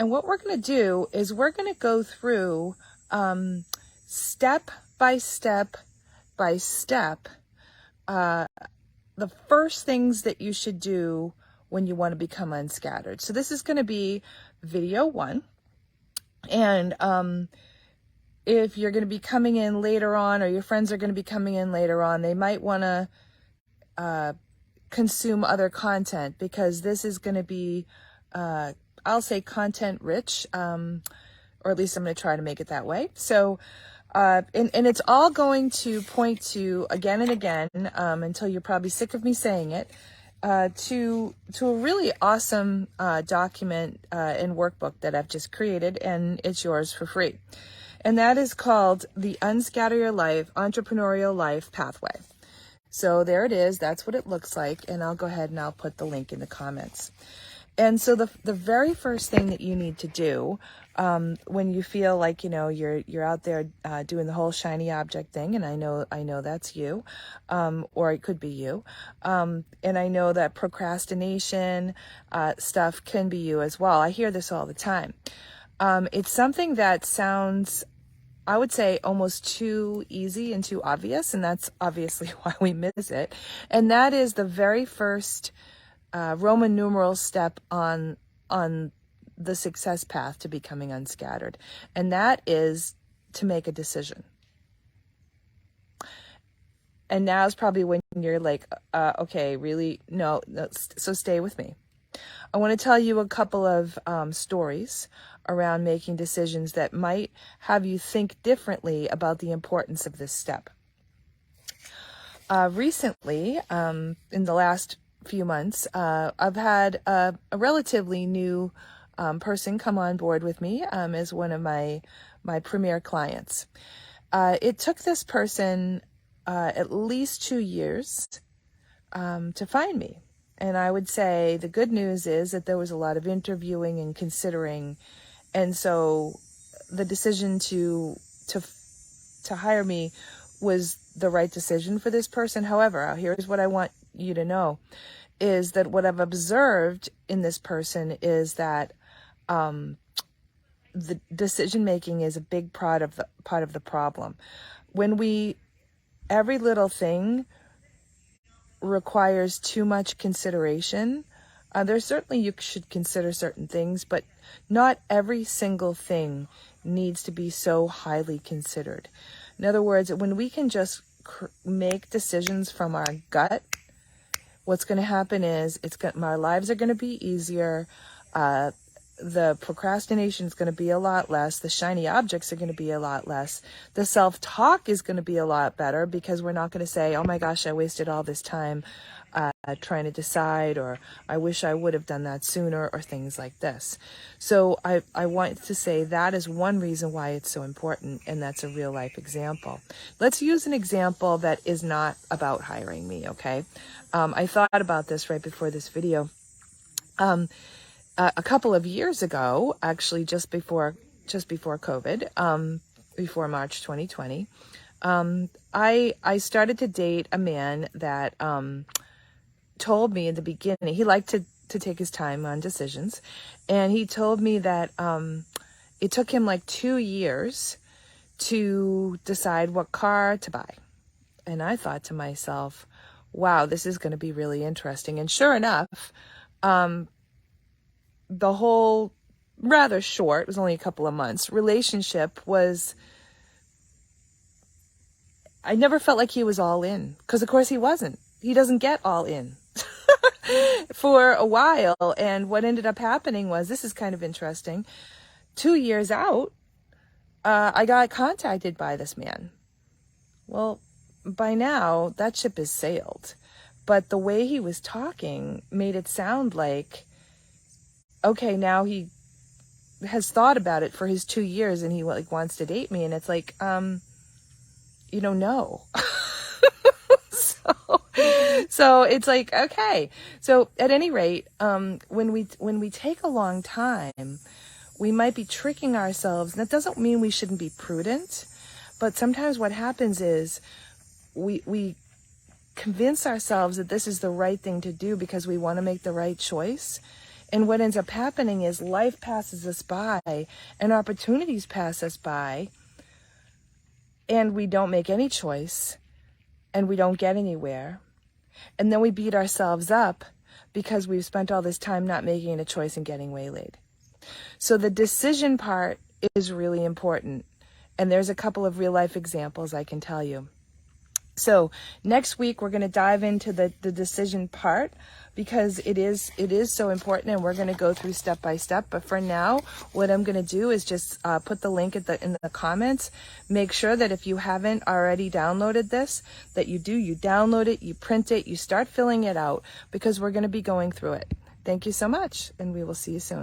And what we're going to do is we're going to go through step by step by step the first things that you should do when you want to become unscattered. So this is going to be video 1. And if you're going to be coming in later on, or your friends are going to be coming in later on, they might want to consume other content, because this is going to be, I'll say, content rich, or at least I'm going to try to make it that way. So, and it's all going to point to, again and again, until you're probably sick of me saying it, to a really awesome document and workbook that I've just created, and it's yours for free. And that is called the Unscatter Your Life, Entrepreneurial Life Pathway. So there it is. That's what it looks like. And I'll go ahead and I'll put the link in the comments. And so the very first thing that you need to do when you feel like, you're out there doing the whole shiny object thing, and I know that's you, or it could be you, and I know that procrastination stuff can be you as well. I hear this all the time. It's something that sounds, I would say, almost too easy and too obvious, and that's obviously why we miss it. And that is the very first Roman numeral step on the success path to becoming unscattered, and that is to make a decision. And now is probably when you're like, okay, really? No, so stay with me. I want to tell you a couple of stories around making decisions that might have you think differently about the importance of this step. Recently, in the last few months, I've had a relatively new person come on board with me as one of my premier clients. It took this person at least 2 years to find me. And I would say the good news is that there was a lot of interviewing and considering. And so the decision to hire me was the right decision for this person. However, here's what I want you to know, is that what I've observed in this person is that the decision making is a big part of the problem. When every little thing requires too much consideration. There's certainly, you should consider certain things, but not every single thing needs to be so highly considered. In other words, when we can just make decisions from our gut, what's going to happen is our lives are going to be easier. The procrastination is going to be a lot less. The shiny objects are going to be a lot less. The self-talk is going to be a lot better, because we're not going to say, oh my gosh, I wasted all this time trying to decide, or I wish I would have done that sooner, or things like this. So I want to say that is one reason why it's so important, and that's a real life example. Let's use an example that is not about hiring me, okay? I thought about this right before this video. A couple of years ago, actually just before COVID, before March 2020, I started to date a man that told me in the beginning, he liked to take his time on decisions, and he told me that it took him like 2 years to decide what car to buy. And I thought to myself, wow, this is going to be really interesting. And sure enough, the whole rather short, it was only a couple of months, relationship was, I never felt like he was all in, because of course he wasn't. He doesn't get all in for a while. And what ended up happening was, this is kind of interesting, 2 years out, I got contacted by this man. Well, by now that ship has sailed, but the way he was talking made it sound like, okay, now he has thought about it for his 2 years and he wants to date me. And it's like, no. So it's like, okay. So at any rate, when we take a long time, we might be tricking ourselves. And that doesn't mean we shouldn't be prudent, but sometimes what happens is we convince ourselves that this is the right thing to do because we want to make the right choice. And what ends up happening is life passes us by and opportunities pass us by, and we don't make any choice and we don't get anywhere. And then we beat ourselves up because we've spent all this time not making a choice and getting waylaid. So the decision part is really important. And there's a couple of real life examples I can tell you. So next week, we're going to dive into the decision part because it is so important, and we're going to go through step by step. But for now, what I'm going to do is just put the link in the comments. Make sure that if you haven't already downloaded this, that you do. You download it, you print it, you start filling it out, because we're going to be going through it. Thank you so much, and we will see you soon.